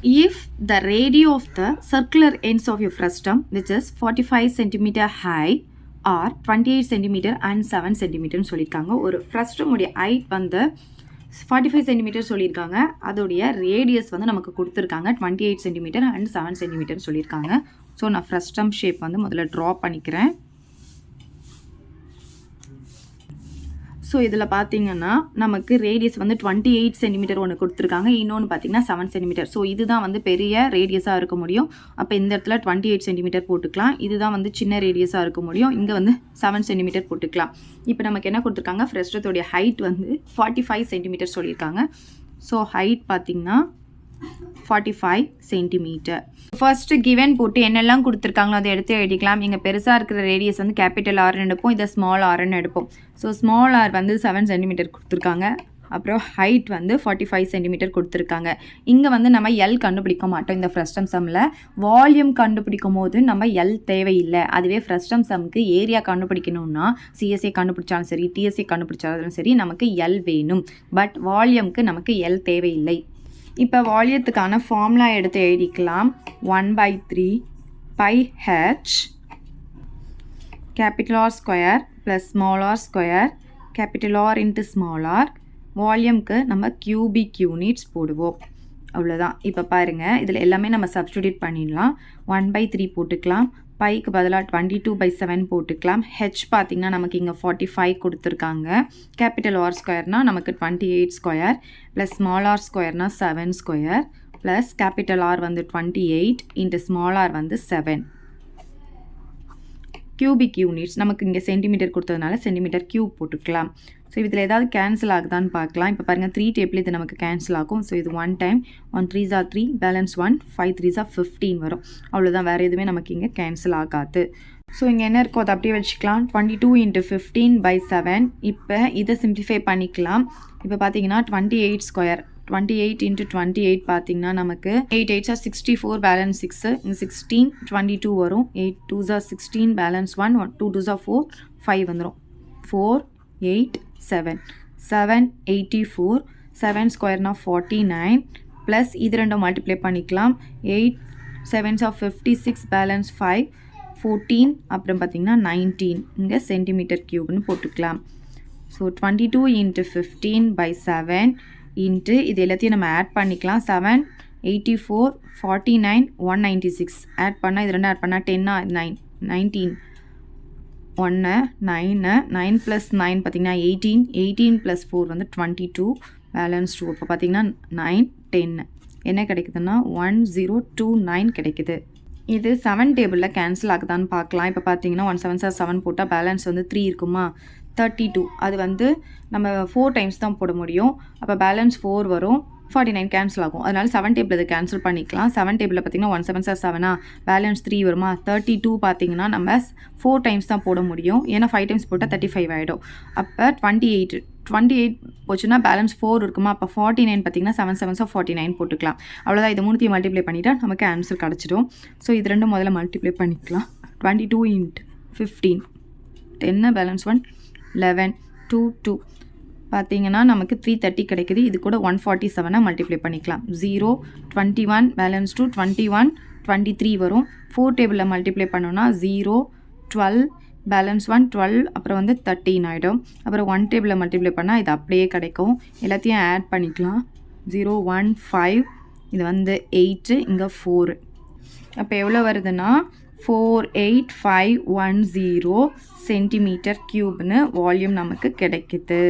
if the radius of the circular ends of your frustum, which is 45 cm high or 28 cm and 7 cm சொல்லியிருக்காங்க. ஒரு frustum உடைய height வந்து 45 cm சொல்லியிருக்காங்க. அதோடைய radius வந்து நமக்கு கொடுத்துருக்காங்க 28 cm and 7 cm சொல்லியிருக்காங்க. ஸோ நான் frustum ஷேப் வந்து முதல்ல ட்ரா பண்ணிக்கிறேன். ஸோ இதில் பார்த்தீங்கன்னா நமக்கு ரேடியஸ் வந்து 28 சென்டிமீட்டர் ஒன்று கொடுத்துருக்காங்க, இன்னொன்று பார்த்தீங்கன்னா 7 சென்டிமீட்டர். ஸோ இதுதான் வந்து பெரிய ரேடியஸாக இருக்க முடியும். அப்போ இந்த இடத்துல 28 சென்டிமீட்டர் போட்டுக்கலாம். இதுதான் வந்து சின்ன ரேடியஸாக இருக்க முடியும். இங்கே வந்து 7 சென்டிமீட்டர் போட்டுக்கலாம். இப்போ நமக்கு என்ன கொடுத்துருக்காங்க, ஃப்ரெஸ்டத்தோடைய ஹைட் வந்து 45 சென்டிமீட்டர் சொல்லியிருக்காங்க. ஸோ ஹைட் பார்த்தீங்கன்னா 45 சென்டிமீட்டர். ஃபர்ஸ்ட் கிவன் போட்டு என்னெல்லாம் கொடுத்துருக்காங்களோ அதை எடுத்து எழுதிக்கலாம். இங்கே பெருசாக இருக்கிற ரேடியஸ் வந்து கேபிட்டல் ஆர்னு எடுப்போம், இதை ஸ்மால் ஆர்னு எடுப்போம். ஸோ ஸ்மால் ஆர் வந்து 7 சென்டிமீட்டர் கொடுத்துருக்காங்க. அப்புறம் ஹைட் வந்து 45 சென்டிமீட்டர் கொடுத்துருக்காங்க. இங்கே வந்து நம்ம எல் கண்டுபிடிக்க மாட்டோம். இந்த ஃப்ரஸ்டம் சம்மில் வால்யூம் கண்டுபிடிக்கும் போது நம்ம எல் தேவையில்லை. அதுவே ஃப்ரஸ்டம் சம்முக்கு ஏரியா கண்டுபிடிக்கணும்னா சிஎஸ்ஏ கண்டுபிடிச்சாலும் சரி, டிஎஸ்ஏ கண்டுபிடிச்சாலும் சரி, நமக்கு எல் வேணும். பட் வால்யூம்க்கு நமக்கு எல் தேவையில்லை. இப்போ வால்யூத்துக்கான ஃபார்முலா எடுத்து எழுதிக்கலாம். 1/3 pi h capital R square plus small r square capital R into small r. வால்யூம்க்கு நம்ம கியூபிக் யூனிட்ஸ் போடுவோம். அவ்வளோதான். இப்போ பாருங்கள், இதில் எல்லாமே நம்ம சப்ஸ்டிடியூட் பண்ணிடலாம். 1/3 போட்டுக்கலாம். பைக்கு பதிலாக 22/7 போட்டுக்கலாம். ஹெச் பார்த்திங்கன்னா நமக்கு இங்கே 45 கொடுத்துருக்காங்க. கேபிட்டல் ஆர் ஸ்கொயர்னால் நமக்கு 28 ஸ்கொயர் ப்ளஸ் ஸ்மால் ஆர் ஸ்கொயர்னால் 7 ஸ்கொயர் ப்ளஸ் கேபிட்டல் ஆர் வந்து 28 இன்ட்டு ஸ்மால் ஆர் வந்து 7. கியூபிக் யூனிட்ஸ் நமக்கு இங்கே சென்டிமீட்டர் கொடுத்ததுனால சென்டிமீட்டர் கியூப் போட்டுக்கலாம். ஸோ இதில் ஏதாவது கேன்சல் ஆகுதான்னு பார்க்கலாம். இப்போ பாருங்கள், 3 டேபிள் இது நமக்கு கேன்சல் ஆகும். ஸோ இது 1 time 1 3s are 3 balance 1 5 3s are 15 வரும். அவ்வளோதான், வேறு எதுவுமே நமக்கு இங்கே கேன்சல் ஆகாது. ஸோ இங்கே என்ன இருக்கோ அதை அப்படியே வச்சுக்கலாம். 22 × 15/7. இப்போ இதை சிம்பிளிஃபை பண்ணிக்கலாம். இப்போ பார்த்தீங்கன்னா 28 ஸ்கொயர் 28 × 28 பார்த்தீங்கன்னா நமக்கு 8 8s are 64 பேலன்ஸ் 6 இங்கே 16 22 வரும். 8 2s are 16 balance 1 2 2s are 4 5 வந்துடும். 4 8 7 7 84 7 ஸ்கொயர்னா 49 ப்ளஸ் இது ரெண்டும் மல்டிப்ளை பண்ணிக்கலாம். 8 7s are 56 பேலன்ஸ் 5 14 அப்புறம் பார்த்திங்கன்னா 19 இங்கே சென்டிமீட்டர் க்யூப்னு போட்டுக்கலாம். ஸோ 22 × 15/7 இன்ட்டு இது எல்லாத்தையும் நம்ம ஆட் பண்ணிக்கலாம். 7 84 49 196 ஆட் பண்ணால் இது ரெண்டும் ஆட் பண்ணால் 10 9 19 1 9 9 + 9 பார்த்திங்கன்னா 18 18 + 4 வந்து 22 பேலன்ஸ் 2. அப்போ பார்த்திங்கன்னா 9 10 என்ன கிடைக்குதுன்னா 1029 கிடைக்குது. இது 7 டேபிளில் கேன்சல் ஆகுதான்னு பார்க்கலாம். இப்போ பார்த்தீங்கன்னா 1 7s are 7 போட்டால் பேலன்ஸ் வந்து 3 இருக்குமா, 32. அது வந்து நம்ம 4 டைம்ஸ் தான் போட முடியும். அப்போ பேலன்ஸ் 4 வரும், 49 கேன்சல் ஆகும். அதனால 7 டேபிள் இதை கேன்சல் பண்ணிக்கலாம். 7 டேபிளில் பார்த்தீங்கன்னா 1 7s are 7 பேலன்ஸ் 3 வருமா, 32 பார்த்தீங்கன்னா நம்ம 4 டைம்ஸ் தான் போட முடியும். ஏன்னா 5 டைம்ஸ் போட்டால் 35 ஆகிடும். அப்போ 28 போச்சுன்னா பேலன்ஸ் 4 இருக்குமா, அப்போ 49 பார்த்தீங்கன்னா 7 7s are 49 போட்டுக்கலாம். அவ்வளோதான். இது மூணுத்தையும் மல்டிப்ளை பண்ணிவிட்டால் நமக்கு ஆன்சர் கிடச்சிடும். ஸோ இது ரெண்டும் முதல்ல மல்டிப்ளை பண்ணிக்கலாம். 22 × 15 10 பேலன்ஸ் 1 11 2 2 பார்த்தீங்கன்னா நமக்கு 330 கிடைக்குது. இது கூட 147 மல்டிப்ளை பண்ணிக்கலாம். 0 21 பேலன்ஸ் 2 21 23 வரும். 4 டேபிளில் மல்டிப்ளை பண்ணோன்னா 0 12 பேலன்ஸ் 1 12 அப்புறம் வந்து 13 ஆகிடும். அப்புறம் 1 டேபிளில் மல்டிப்ளை பண்ணால் இது அப்படியே கிடைக்கும். எல்லாத்தையும் ஆட் பண்ணிக்கலாம். 0 1 5 இது வந்து 8 இங்கே 4. அப்போ எவ்வளோ வருதுன்னா 48510 சென்டிமீட்டர் க்யூப்னு வால்யூம் நமக்கு கிடைக்குது.